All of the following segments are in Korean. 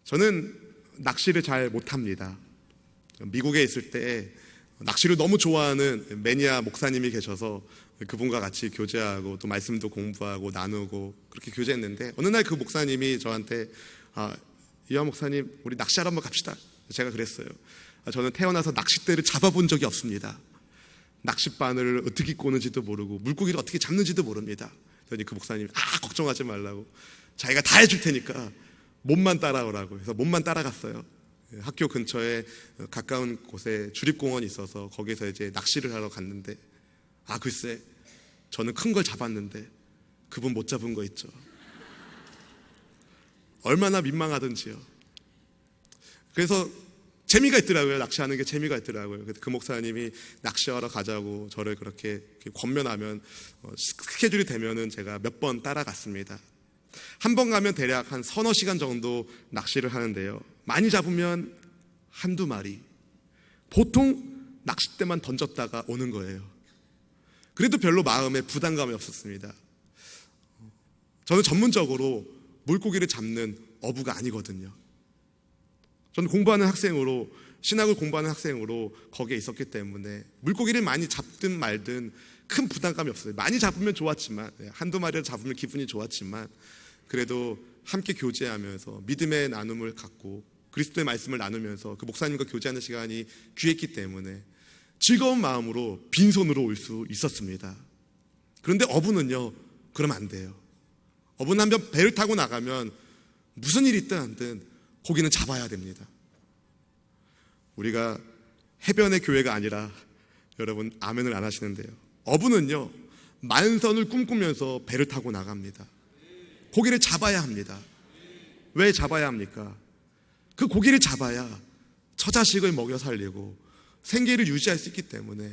저는 낚시를 잘 못합니다. 미국에 있을 때 낚시를 너무 좋아하는 매니아 목사님이 계셔서 그분과 같이 교제하고 또 말씀도 공부하고 나누고 그렇게 교제했는데, 어느 날 그 목사님이 저한테 이완 목사님, 우리 낚시하러 한번 갑시다. 제가 그랬어요. 저는 태어나서 낚싯대를 잡아본 적이 없습니다. 낚싯바늘을 어떻게 꼬는지도 모르고 물고기를 어떻게 잡는지도 모릅니다. 그러니 그 목사님이 걱정하지 말라고, 자기가 다 해줄 테니까 몸만 따라오라고 해서 몸만 따라갔어요. 학교 근처에 가까운 곳에 주립공원이 있어서 거기서 이제 낚시를 하러 갔는데, 글쎄 저는 큰 걸 잡았는데 그분 못 잡은 거 있죠. 얼마나 민망하던지요. 그래서 재미가 있더라고요. 낚시하는 게 재미가 있더라고요. 그 목사님이 낚시하러 가자고 저를 그렇게 권면하면 스케줄이 되면은 제가 몇 번 따라갔습니다. 한 번 가면 대략 한 서너 시간 정도 낚시를 하는데요, 많이 잡으면 한두 마리, 보통 낚싯대만 던졌다가 오는 거예요. 그래도 별로 마음에 부담감이 없었습니다. 저는 전문적으로 물고기를 잡는 어부가 아니거든요. 저는 공부하는 학생으로, 신학을 공부하는 학생으로 거기에 있었기 때문에 물고기를 많이 잡든 말든 큰 부담감이 없어요. 많이 잡으면 좋았지만, 한두 마리를 잡으면 기분이 좋았지만, 그래도 함께 교제하면서 믿음의 나눔을 갖고 그리스도의 말씀을 나누면서 그 목사님과 교제하는 시간이 귀했기 때문에 즐거운 마음으로 빈손으로 올 수 있었습니다. 그런데 어부는요, 그러면 안 돼요. 어부는 한번 배를 타고 나가면 무슨 일이 있든 안 든 고기는 잡아야 됩니다. 우리가 해변의 교회가 아니라, 여러분 아멘을 안 하시는데요, 어부는요 만선을 꿈꾸면서 배를 타고 나갑니다. 고기를 잡아야 합니다. 왜 잡아야 합니까? 그 고기를 잡아야 처자식을 먹여 살리고 생계를 유지할 수 있기 때문에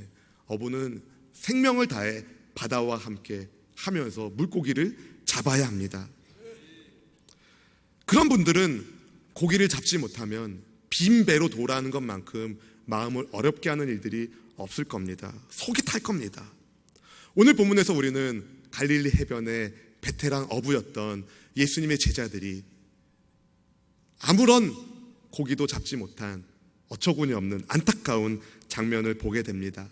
어부는 생명을 다해 바다와 함께 하면서 물고기를 잡아야 합니다. 그런 분들은 고기를 잡지 못하면 빈 배로 돌아가는 것만큼 마음을 어렵게 하는 일들이 없을 겁니다. 속이 탈 겁니다. 오늘 본문에서 우리는 갈릴리 해변의 베테랑 어부였던 예수님의 제자들이 아무런 고기도 잡지 못한 어처구니 없는 안타까운 장면을 보게 됩니다.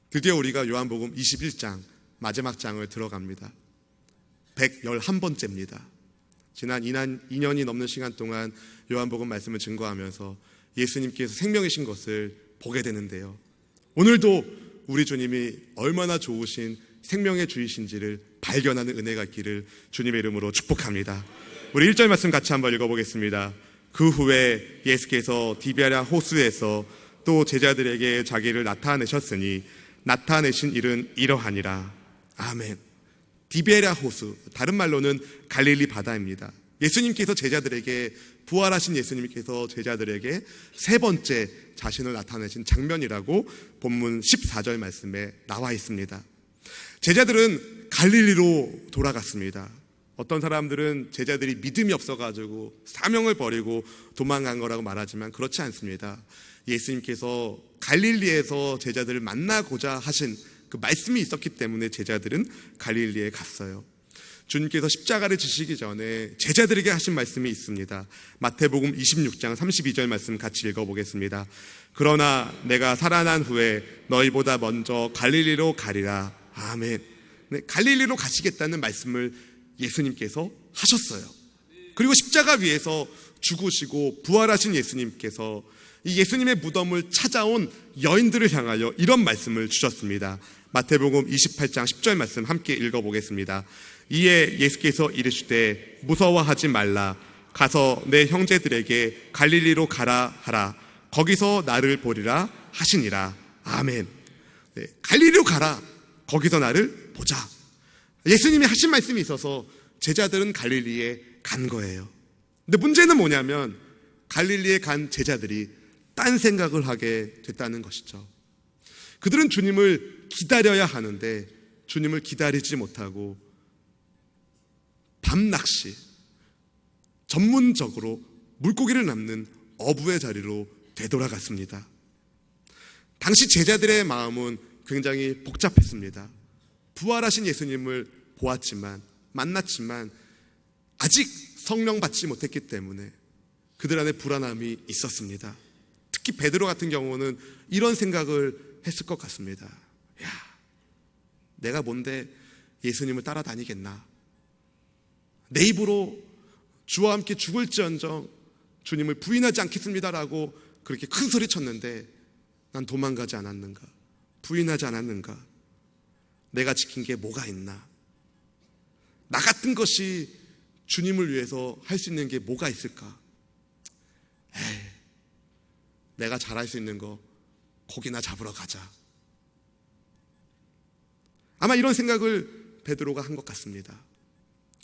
드디어 우리가 요한복음 21장 마지막 장을 들어갑니다. 111번째입니다. 지난 2년이 넘는 시간 동안 요한복음 말씀을 증거하면서 예수님께서 생명이신 것을 보게 되는데요, 오늘도 우리 주님이 얼마나 좋으신 생명의 주이신지를 발견하는 은혜가 있기를 주님의 이름으로 축복합니다. 우리 1절 말씀 같이 한번 읽어보겠습니다. 그 후에 예수께서 디베랴 호수에서 또 제자들에게 자기를 나타내셨으니 나타내신 일은 이러하니라. 아멘. 디베랴 호수, 다른 말로는 갈릴리 바다입니다. 예수님께서 제자들에게, 부활하신 예수님께서 제자들에게 세 번째 자신을 나타내신 장면이라고 본문 14절 말씀에 나와 있습니다. 제자들은 갈릴리로 돌아갔습니다. 어떤 사람들은 제자들이 믿음이 없어가지고 사명을 버리고 도망간 거라고 말하지만 그렇지 않습니다. 예수님께서 갈릴리에서 제자들을 만나고자 하신 그 말씀이 있었기 때문에 제자들은 갈릴리에 갔어요. 주님께서 십자가를 지시기 전에 제자들에게 하신 말씀이 있습니다. 마태복음 26장 32절 말씀 같이 읽어보겠습니다. 그러나 내가 살아난 후에 너희보다 먼저 갈릴리로 가리라. 아멘. 네, 갈릴리로 가시겠다는 말씀을 예수님께서 하셨어요. 그리고 십자가 위에서 죽으시고 부활하신 예수님께서 이 예수님의 무덤을 찾아온 여인들을 향하여 이런 말씀을 주셨습니다. 마태복음 28장 10절 말씀 함께 읽어보겠습니다. 이에 예수께서 이르시되 무서워하지 말라. 가서 내 형제들에게 갈릴리로 가라 하라. 거기서 나를 보리라 하시니라. 아멘. 네, 갈릴리로 가라. 거기서 나를 보자. 예수님이 하신 말씀이 있어서 제자들은 갈릴리에 간 거예요. 근데 문제는 뭐냐면 갈릴리에 간 제자들이 딴 생각을 하게 됐다는 것이죠. 그들은 주님을 기다려야 하는데 주님을 기다리지 못하고 밤낚시, 전문적으로 물고기를 납는 어부의 자리로 되돌아갔습니다. 당시 제자들의 마음은 굉장히 복잡했습니다. 부활하신 예수님을 보았지만, 만났지만 아직 성령 받지 못했기 때문에 그들 안에 불안함이 있었습니다. 특히 베드로 같은 경우는 이런 생각을 했을 것 같습니다. 야, 내가 뭔데 예수님을 따라다니겠나? 내 입으로 주와 함께 죽을지언정 주님을 부인하지 않겠습니다라고 그렇게 큰 소리 쳤는데 난 도망가지 않았는가? 부인하지 않았는가? 내가 지킨 게 뭐가 있나? 나 같은 것이 주님을 위해서 할 수 있는 게 뭐가 있을까? 에이, 내가 잘할 수 있는 거 고기나 잡으러 가자. 아마 이런 생각을 베드로가 한 것 같습니다.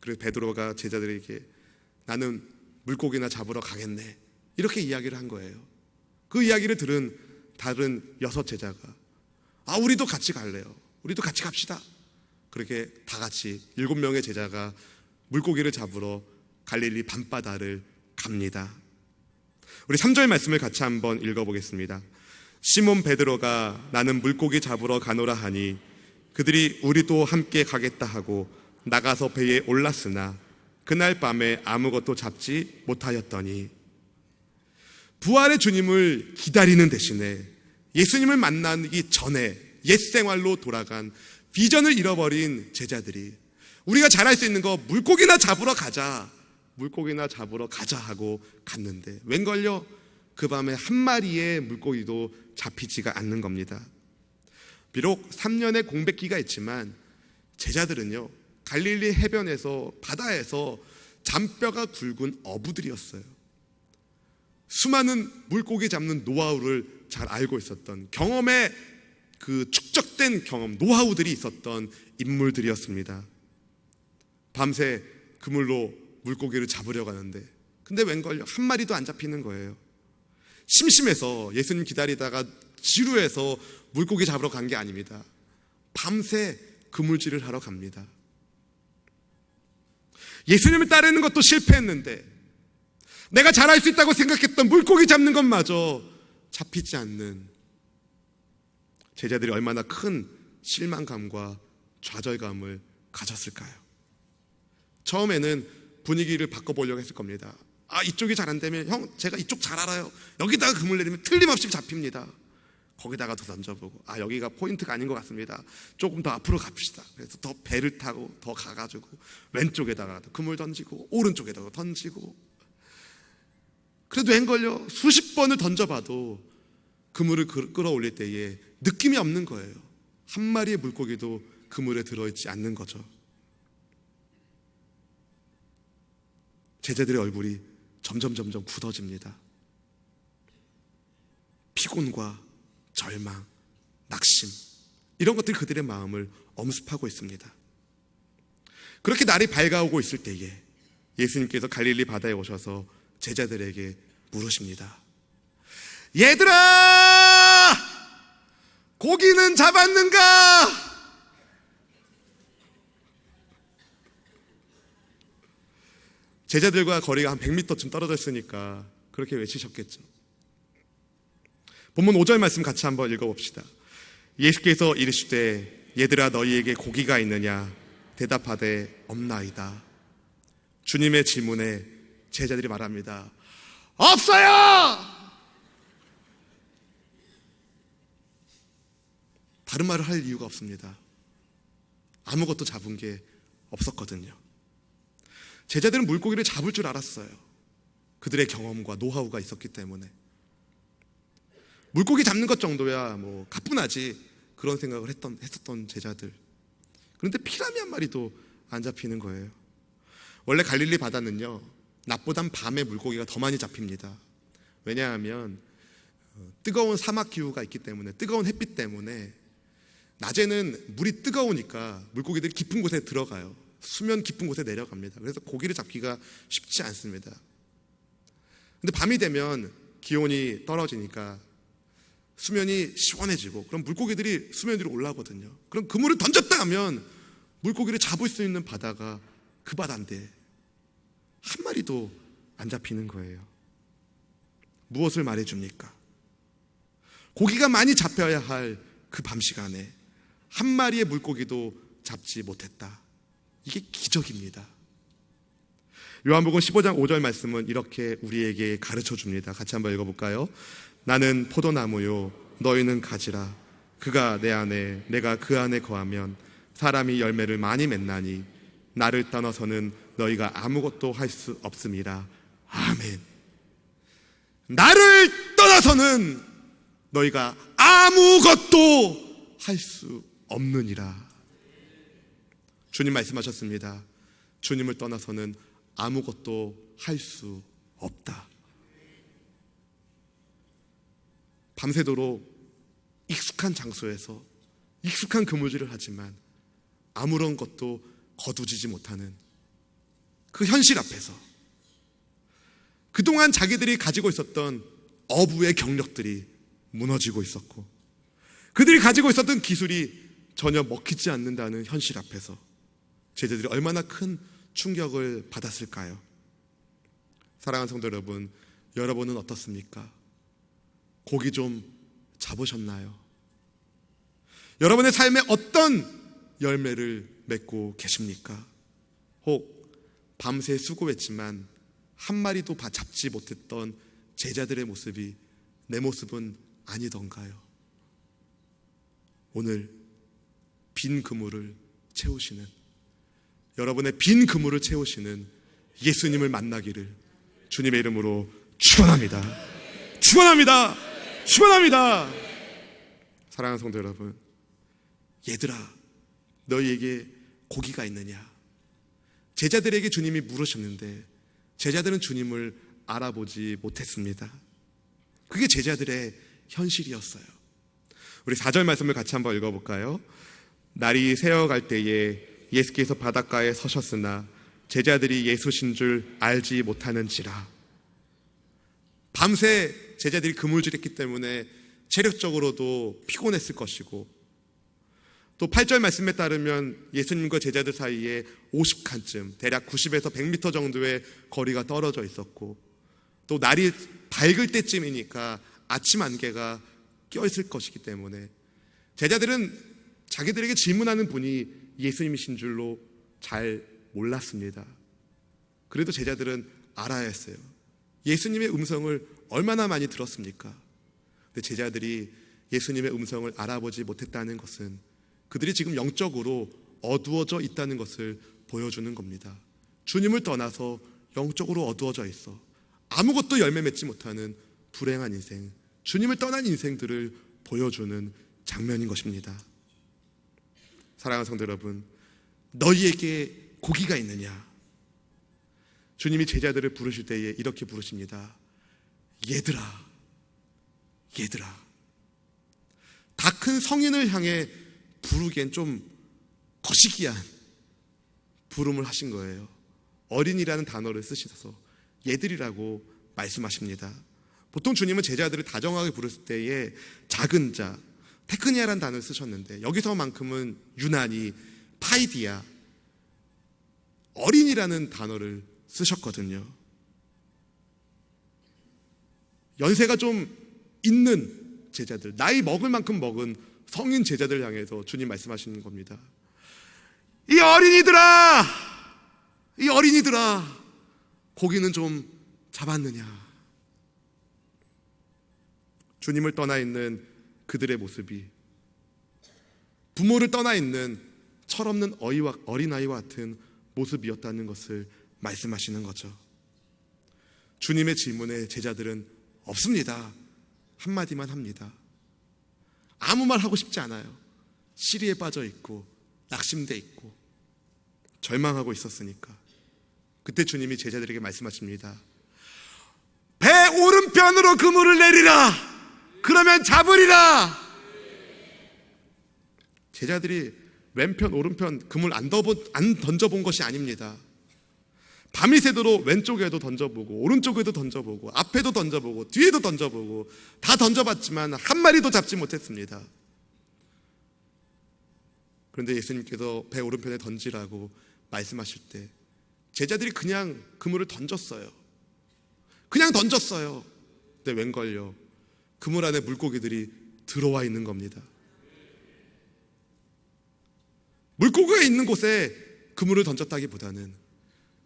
그래서 베드로가 제자들에게 나는 물고기나 잡으러 가겠네, 이렇게 이야기를 한 거예요. 그 이야기를 들은 다른 6 제자가 우리도 같이 갈래요. 우리도 같이 갑시다. 그렇게 다 같이 7명의 제자가 물고기를 잡으러 갈릴리 밤바다를 갑니다. 우리 3절 말씀을 같이 한번 읽어보겠습니다. 시몬 베드로가 나는 물고기 잡으러 가노라 하니 그들이 우리도 함께 가겠다 하고 나가서 배에 올랐으나 그날 밤에 아무것도 잡지 못하였더니, 부활의 주님을 기다리는 대신에 예수님을 만나기 전에 옛 생활로 돌아간 비전을 잃어버린 제자들이 우리가 잘할 수 있는 거 물고기나 잡으러 가자, 물고기나 잡으러 가자 하고 갔는데 웬걸요? 그 밤에 한 마리의 물고기도 잡히지가 않는 겁니다. 비록 3년의 공백기가 있지만 제자들은요, 갈릴리 해변에서, 바다에서 잔뼈가 굵은 어부들이었어요. 수많은 물고기 잡는 노하우를 잘 알고 있었던, 경험에 그 축적된 경험, 노하우들이 있었던 인물들이었습니다. 밤새 그물로 물고기를 잡으려 가는데 근데 웬걸요? 한 마리도 안 잡히는 거예요. 심심해서, 예수님 기다리다가 지루해서 물고기 잡으러 간 게 아닙니다. 밤새 그물질을 하러 갑니다. 예수님을 따르는 것도 실패했는데 내가 잘할 수 있다고 생각했던 물고기 잡는 것마저 잡히지 않는 제자들이 얼마나 큰 실망감과 좌절감을 가졌을까요? 처음에는 분위기를 바꿔보려고 했을 겁니다. 이쪽이 잘 안 되면 형, 제가 이쪽 잘 알아요. 여기다가 그물 내리면 틀림없이 잡힙니다. 거기다가 더 던져보고 여기가 포인트가 아닌 것 같습니다. 조금 더 앞으로 갑시다. 그래서 더 배를 타고 더 가가지고 왼쪽에다가 그물 던지고 오른쪽에다가 던지고, 그래도 웬걸요? 수십 번을 던져봐도 그물을 끌어올릴 때에 느낌이 없는 거예요. 한 마리의 물고기도 그물에 들어있지 않는 거죠. 제자들의 얼굴이 점점 굳어집니다. 피곤과 절망, 낙심, 이런 것들이 그들의 마음을 엄습하고 있습니다. 그렇게 날이 밝아오고 있을 때에 예수님께서 갈릴리 바다에 오셔서 제자들에게 물으십니다. 얘들아, 고기는 잡았는가? 제자들과 거리가 한 100m쯤 떨어져 있으니까 그렇게 외치셨겠죠. 본문 5절 말씀 같이 한번 읽어봅시다. 예수께서 이르시되 얘들아 너희에게 고기가 있느냐? 대답하되 없나이다. 주님의 질문에 제자들이 말합니다. 없어요! 다른 말을 할 이유가 없습니다. 아무것도 잡은 게 없었거든요. 제자들은 물고기를 잡을 줄 알았어요. 그들의 경험과 노하우가 있었기 때문에. 물고기 잡는 것 정도야 뭐 가뿐하지, 그런 생각을 했었던 제자들. 그런데 피라미 한 마리도 안 잡히는 거예요. 원래 갈릴리 바다는요, 낮보단 밤에 물고기가 더 많이 잡힙니다. 왜냐하면 뜨거운 사막 기후가 있기 때문에, 뜨거운 햇빛 때문에 낮에는 물이 뜨거우니까 물고기들이 깊은 곳에 들어가요. 수면 깊은 곳에 내려갑니다. 그래서 고기를 잡기가 쉽지 않습니다. 근데 밤이 되면 기온이 떨어지니까 수면이 시원해지고, 그럼 물고기들이 수면 위로 올라오거든요. 그럼 그물을 던졌다 하면 물고기를 잡을 수 있는 바다가 그 바다인데 한 마리도 안 잡히는 거예요. 무엇을 말해줍니까? 고기가 많이 잡혀야 할 그 밤 시간에 한 마리의 물고기도 잡지 못했다. 이게 기적입니다. 요한복음 15장 5절 말씀은 이렇게 우리에게 가르쳐 줍니다. 같이 한번 읽어볼까요? 나는 포도나무요 너희는 가지라. 그가 내 안에 내가 그 안에 거하면 사람이 열매를 많이 맺나니 나를 떠나서는 너희가 아무것도 할 수 없음이라. 아멘. 나를 떠나서는 너희가 아무것도 할 수 없느니라. 주님 말씀하셨습니다. 주님을 떠나서는 아무것도 할 수 없다. 밤새도록 익숙한 장소에서 익숙한 그물질을 하지만 아무런 것도 거두지지 못하는 그 현실 앞에서 그동안 자기들이 가지고 있었던 어부의 경력들이 무너지고 있었고 그들이 가지고 있었던 기술이 전혀 먹히지 않는다는 현실 앞에서 제자들이 얼마나 큰 충격을 받았을까요? 사랑하는 성도 여러분, 여러분은 어떻습니까? 고기 좀 잡으셨나요? 여러분의 삶에 어떤 열매를 맺고 계십니까? 혹 밤새 수고했지만 한 마리도 잡지 못했던 제자들의 모습이 내 모습은 아니던가요? 오늘 빈 그물을 채우시는, 여러분의 빈 그물을 채우시는 예수님을 만나기를 주님의 이름으로 축원합니다. 축원합니다. 축원합니다. 사랑하는 성도 여러분, 얘들아 너희에게 고기가 있느냐? 제자들에게 주님이 물으셨는데 제자들은 주님을 알아보지 못했습니다. 그게 제자들의 현실이었어요. 우리 4절 말씀을 같이 한번 읽어볼까요? 날이 새어갈 때에 예수께서 바닷가에 서셨으나 제자들이 예수신 줄 알지 못하는지라. 밤새 제자들이 그물질했기 때문에 체력적으로도 피곤했을 것이고, 또 8절 말씀에 따르면 예수님과 제자들 사이에 50칸쯤 대략 90에서 100m 정도의 거리가 떨어져 있었고, 또 날이 밝을 때쯤이니까 아침 안개가 껴있을 것이기 때문에 제자들은 자기들에게 질문하는 분이 예수님이신 줄로 잘 몰랐습니다. 그래도 제자들은 알아야 했어요. 예수님의 음성을 얼마나 많이 들었습니까? 근데 제자들이 예수님의 음성을 알아보지 못했다는 것은 그들이 지금 영적으로 어두워져 있다는 것을 보여주는 겁니다. 주님을 떠나서 영적으로 어두워져 있어 아무것도 열매 맺지 못하는 불행한 인생, 주님을 떠난 인생들을 보여주는 장면인 것입니다. 사랑하는 성도 여러분, 너희에게 고기가 있느냐? 주님이 제자들을 부르실 때에 이렇게 부르십니다. 얘들아, 얘들아. 다 큰 성인을 향해 부르기엔 좀 거시기한 부름을 하신 거예요. 어린이라는 단어를 쓰셔서 얘들이라고 말씀하십니다. 보통 주님은 제자들을 다정하게 부르실 때에 작은 자, 테크니아라는 단어를 쓰셨는데 여기서만큼은 유난히 파이디아, 어린이라는 단어를 쓰셨거든요. 연세가 좀 있는 제자들, 나이 먹을 만큼 먹은 성인 제자들 향해서 주님 말씀하시는 겁니다. 이 어린이들아, 이 어린이들아, 고기는 좀 잡았느냐? 주님을 떠나 있는 그들의 모습이 부모를 떠나 있는 철없는 어린아이와 같은 모습이었다는 것을 말씀하시는 거죠. 주님의 질문에 제자들은 없습니다. 한마디만 합니다. 아무 말 하고 싶지 않아요. 시리에 빠져 있고 낙심돼 있고 절망하고 있었으니까. 그때 주님이 제자들에게 말씀하십니다. 배 오른편으로 그물을 내리라. 그러면 잡으리라. 제자들이 왼편 오른편 그물 안 던져본 것이 아닙니다. 밤이 새도록 왼쪽에도 던져보고 오른쪽에도 던져보고 앞에도 던져보고 뒤에도 던져보고 다 던져봤지만 한 마리도 잡지 못했습니다. 그런데 예수님께서 배 오른편에 던지라고 말씀하실 때 제자들이 그냥 그물을 던졌어요. 그냥 던졌어요. 근데 웬걸요? 그물 안에 물고기들이 들어와 있는 겁니다. 물고기가 있는 곳에 그물을 던졌다기보다는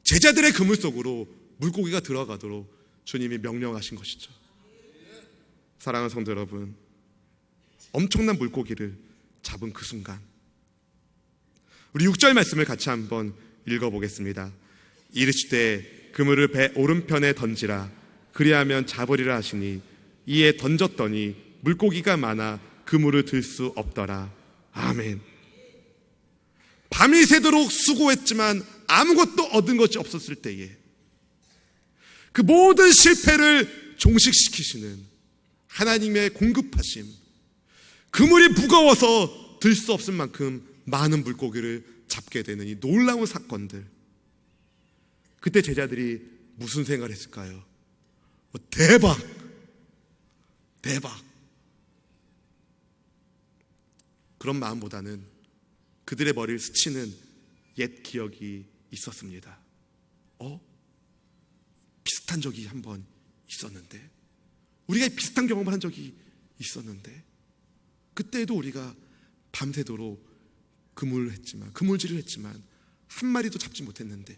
제자들의 그물 속으로 물고기가 들어가도록 주님이 명령하신 것이죠. 사랑하는 성도 여러분, 엄청난 물고기를 잡은 그 순간, 우리 6절 말씀을 같이 한번 읽어보겠습니다. 이르시되 그물을 배 오른편에 던지라. 그리하면 잡으리라 하시니 이에 던졌더니 물고기가 많아 그물을 들 수 없더라. 아멘. 밤이 새도록 수고했지만 아무것도 얻은 것이 없었을 때에 그 모든 실패를 종식시키시는 하나님의 공급하심, 그물이 무거워서 들 수 없을 만큼 많은 물고기를 잡게 되는 이 놀라운 사건들, 그때 제자들이 무슨 생각을 했을까요? 대박! 그런 마음보다는 그들의 머리를 스치는 옛 기억이 있었습니다. 비슷한 적이 한번 있었는데, 우리가 비슷한 경험을 한 적이 있었는데, 그때도 우리가 밤새도록 그물질을 했지만 한 마리도 잡지 못했는데,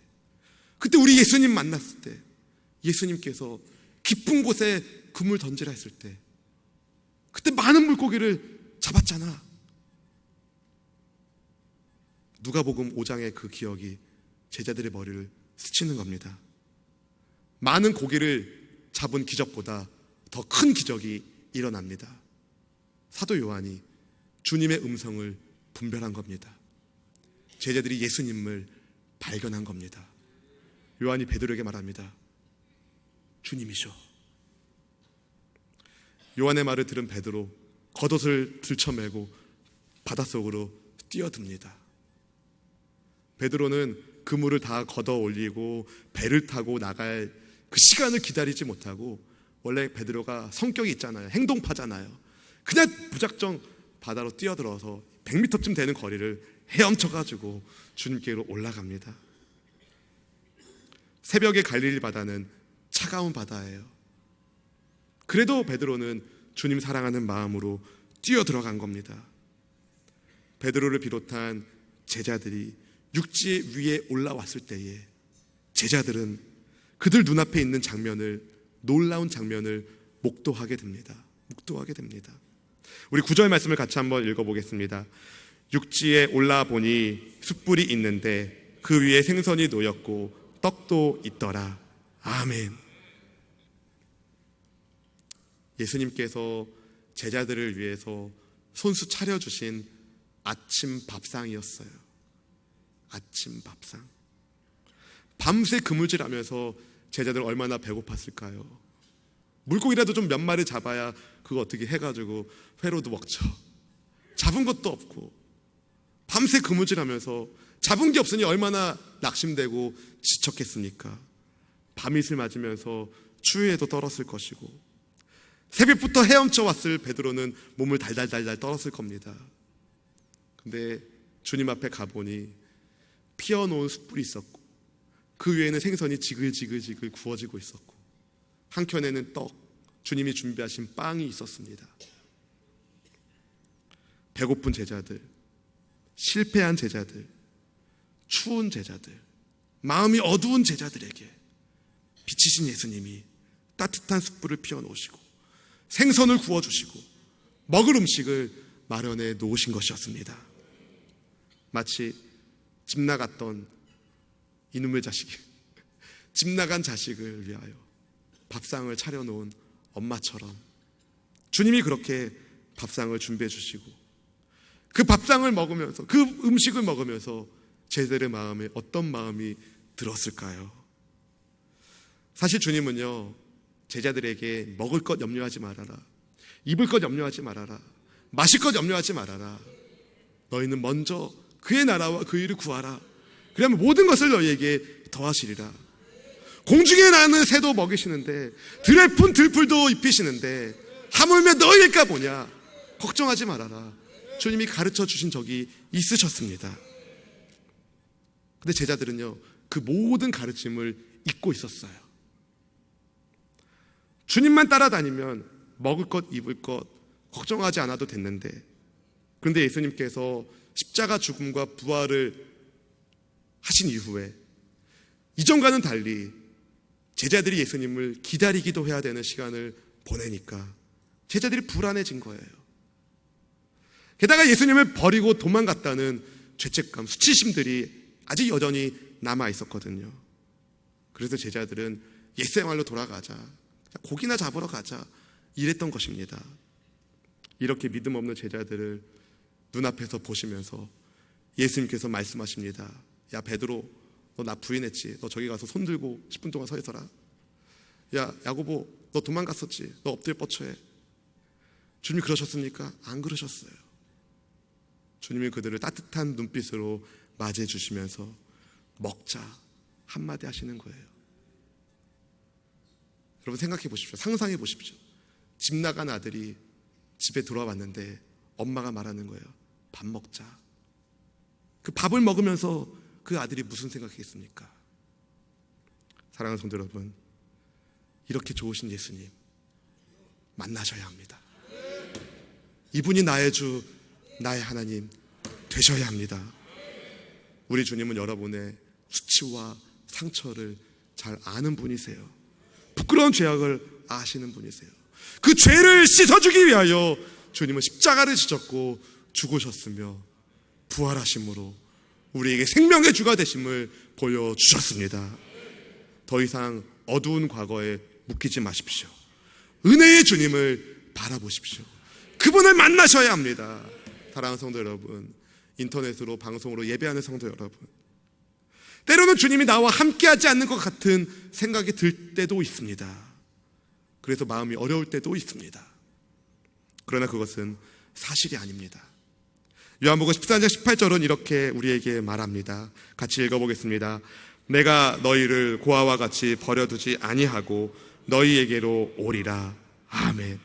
그때 우리 예수님 만났을 때 예수님께서 깊은 곳에 그물 던지라 했을 때 그때 많은 물고기를 잡았잖아. 누가복음 5장의 그 기억이 제자들의 머리를 스치는 겁니다. 많은 고기를 잡은 기적보다 더 큰 기적이 일어납니다. 사도 요한이 주님의 음성을 분별한 겁니다. 제자들이 예수님을 발견한 겁니다. 요한이 베드로에게 말합니다. 주님이셔. 요한의 말을 들은 베드로 겉옷을 들쳐매고 바닷속으로 뛰어듭니다. 베드로는 그물을 다 걷어 올리고 배를 타고 나갈 그 시간을 기다리지 못하고, 원래 베드로가 성격이 있잖아요. 행동파잖아요. 그냥 무작정 바다로 뛰어들어서 100m쯤 되는 거리를 헤엄쳐가지고 주님께로 올라갑니다. 새벽에 갈릴리 바다는 차가운 바다예요. 그래도 베드로는 주님 사랑하는 마음으로 뛰어들어간 겁니다. 베드로를 비롯한 제자들이 육지 위에 올라왔을 때에 제자들은 그들 눈앞에 있는 장면을, 놀라운 장면을 목도하게 됩니다. 우리 9절 말씀을 같이 한번 읽어보겠습니다. 육지에 올라보니 숯불이 있는데 그 위에 생선이 놓였고 떡도 있더라. 아멘. 예수님께서 제자들을 위해서 손수 차려주신 아침 밥상이었어요. 아침 밥상. 밤새 그물질하면서 제자들 얼마나 배고팠을까요? 물고기라도 좀 몇 마리 잡아야 그거 어떻게 해가지고 회로도 먹죠. 잡은 것도 없고 밤새 그물질하면서 잡은 게 없으니 얼마나 낙심되고 지쳤겠습니까? 밤이슬 맞으면서 추위에도 떨었을 것이고, 새벽부터 헤엄쳐 왔을 베드로는 몸을 달달달달 떨었을 겁니다. 근데 주님 앞에 가보니 피어놓은 숯불이 있었고, 그 위에는 생선이 지글지글 구워지고 있었고, 한켠에는 떡, 주님이 준비하신 빵이 있었습니다. 배고픈 제자들, 실패한 제자들, 추운 제자들, 마음이 어두운 제자들에게 빛이신 예수님이 따뜻한 숯불을 피워놓으시고 생선을 구워주시고 먹을 음식을 마련해 놓으신 것이었습니다. 마치 집 나갔던 이놈의 자식이 집 나간 자식을 위하여 밥상을 차려놓은 엄마처럼 주님이 그렇게 밥상을 준비해 주시고, 그 밥상을 먹으면서, 그 음식을 먹으면서 제자들의 마음에 어떤 마음이 들었을까요? 사실 주님은요, 제자들에게 먹을 것 염려하지 말아라, 입을 것 염려하지 말아라, 마실 것 염려하지 말아라, 너희는 먼저 그의 나라와 그 일을 구하라, 그러면 모든 것을 너희에게 더하시리라. 공중에 나는 새도 먹이시는데 들에 푼 들풀도 입히시는데 하물며 너희일까 보냐. 걱정하지 말아라. 주님이 가르쳐 주신 적이 있으셨습니다. 근데 제자들은요, 그 모든 가르침을 잊고 있었어요. 주님만 따라다니면 먹을 것, 입을 것 걱정하지 않아도 됐는데, 그런데 예수님께서 십자가 죽음과 부활을 하신 이후에 이전과는 달리 제자들이 예수님을 기다리기도 해야 되는 시간을 보내니까 제자들이 불안해진 거예요. 게다가 예수님을 버리고 도망갔다는 죄책감, 수치심들이 아직 여전히 남아 있었거든요. 그래서 제자들은 옛생활로 돌아가자, 고기나 잡으러 가자, 이랬던 것입니다. 이렇게 믿음 없는 제자들을 눈앞에서 보시면서 예수님께서 말씀하십니다. 야, 베드로, 너 나 부인했지? 너 저기 가서 손 들고 10분 동안 서 있어라. 야, 야고보, 너 도망갔었지? 너 엎드려 뻗쳐해. 주님이 그러셨습니까? 안 그러셨어요. 주님이 그들을 따뜻한 눈빛으로 맞이해 주시면서 먹자 한마디 하시는 거예요. 여러분 생각해 보십시오. 상상해 보십시오. 집 나간 아들이 집에 들어왔는데 엄마가 말하는 거예요. 밥 먹자. 그 밥을 먹으면서 그 아들이 무슨 생각했습니까? 사랑하는 성도 여러분, 이렇게 좋으신 예수님 만나셔야 합니다. 이분이 나의 주, 나의 하나님 되셔야 합니다. 우리 주님은 여러분의 수치와 상처를 잘 아는 분이세요. 부끄러운 죄악을 아시는 분이세요. 그 죄를 씻어주기 위하여 주님은 십자가를 지셨고 죽으셨으며 부활하심으로 우리에게 생명의 주가 되심을 보여주셨습니다. 더 이상 어두운 과거에 묶이지 마십시오. 은혜의 주님을 바라보십시오. 그분을 만나셔야 합니다. 사랑하는 성도 여러분, 인터넷으로 방송으로 예배하는 성도 여러분, 때로는 주님이 나와 함께하지 않는 것 같은 생각이 들 때도 있습니다. 그래서 마음이 어려울 때도 있습니다. 그러나 그것은 사실이 아닙니다. 요한복음 14장 18절은 이렇게 우리에게 말합니다. 같이 읽어보겠습니다. 내가 너희를 고아와 같이 버려두지 아니하고 너희에게로 오리라. 아멘.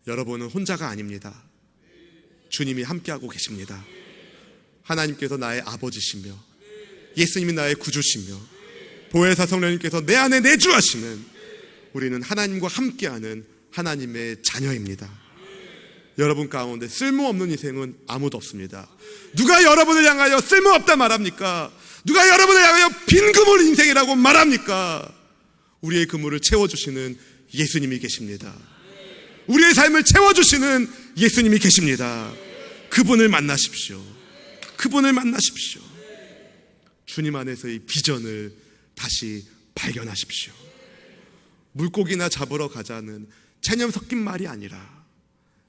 여러분은 혼자가 아닙니다. 주님이 함께하고 계십니다. 하나님께서 나의 아버지시며 예수님이 나의 구주시며 보혜사 성령님께서 내 안에 내주하시는 우리는 하나님과 함께하는 하나님의 자녀입니다. 여러분 가운데 쓸모없는 인생은 아무도 없습니다. 누가 여러분을 향하여 쓸모없다 말합니까? 누가 여러분을 향하여 빈 그물 인생이라고 말합니까? 우리의 그물을 채워주시는 예수님이 계십니다. 우리의 삶을 채워주시는 예수님이 계십니다. 그분을 만나십시오. 그분을 만나십시오. 주님 안에서의 비전을 다시 발견하십시오. 물고기나 잡으러 가자는 체념 섞인 말이 아니라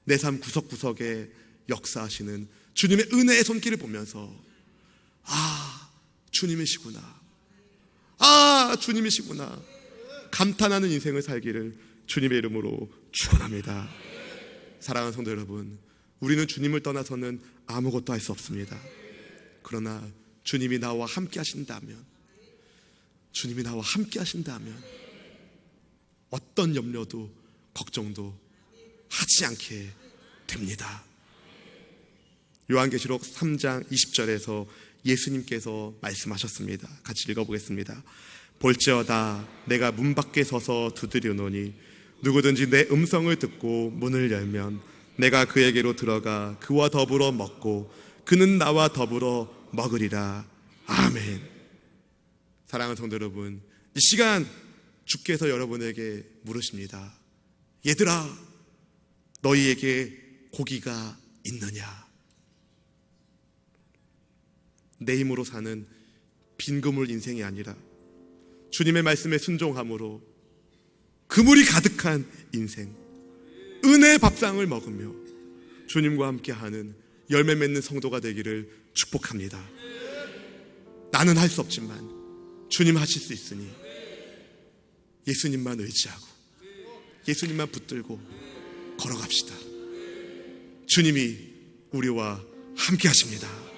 내 삶 구석구석에 역사하시는 주님의 은혜의 손길을 보면서 주님이시구나, 주님이시구나 감탄하는 인생을 살기를 주님의 이름으로 축원합니다. 사랑하는 성도 여러분, 우리는 주님을 떠나서는 아무것도 할 수 없습니다. 그러나 주님이 나와 함께 하신다면, 주님이 나와 함께 하신다면 어떤 염려도 걱정도 하지 않게 됩니다. 요한계시록 3장 20절에서 예수님께서 말씀하셨습니다. 같이 읽어보겠습니다. 볼지어다 내가 문 밖에 서서 두드려노니 누구든지 내 음성을 듣고 문을 열면 내가 그에게로 들어가 그와 더불어 먹고 그는 나와 더불어 먹으리라. 아멘. 사랑하는 성도 여러분, 이 시간 주께서 여러분에게 물으십니다. 얘들아, 너희에게 고기가 있느냐? 내 힘으로 사는 빈그물 인생이 아니라 주님의 말씀에 순종함으로 그물이 가득한 인생, 은혜의 밥상을 먹으며 주님과 함께하는 열매 맺는 성도가 되기를 축복합니다. 나는 할 수 없지만 주님 하실 수 있으니 예수님만 의지하고 예수님만 붙들고 걸어갑시다. 주님이 우리와 함께 하십니다.